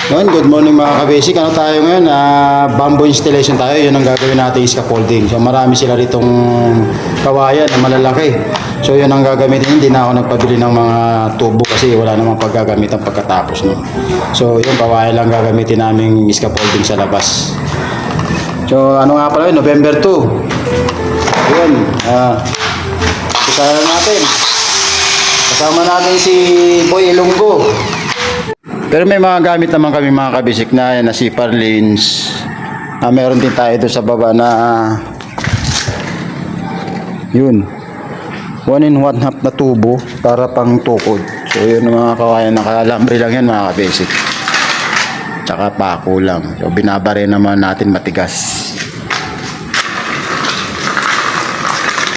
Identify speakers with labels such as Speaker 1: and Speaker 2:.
Speaker 1: Ngayon, good morning mga ka-basic. Ano tayo ngayon? Bamboo installation tayo. Yun ang gagawin natin, scaffolding. So marami sila ritong kawayan na malalaki. So yun ang gagamitin. Hindi na ako nagpabili ng mga tubo kasi wala namang paggagamitan pagkatapos. No? So yung kawayan lang gagamitin namin scaffolding sa labas. So ano nga pala yun? November 2. Yun. Kasama natin. Kasama natin si Boy Ilonggo. Pero may mga gamit naman kami mga kabisik na zipper lens. Meron din tayo doon sa baba na yun 1.5 na tubo para pang tukod. So yun mga kawayan, nakalambre lang yan mga kabisik. Tsaka pako lang. So binabare naman natin matigas.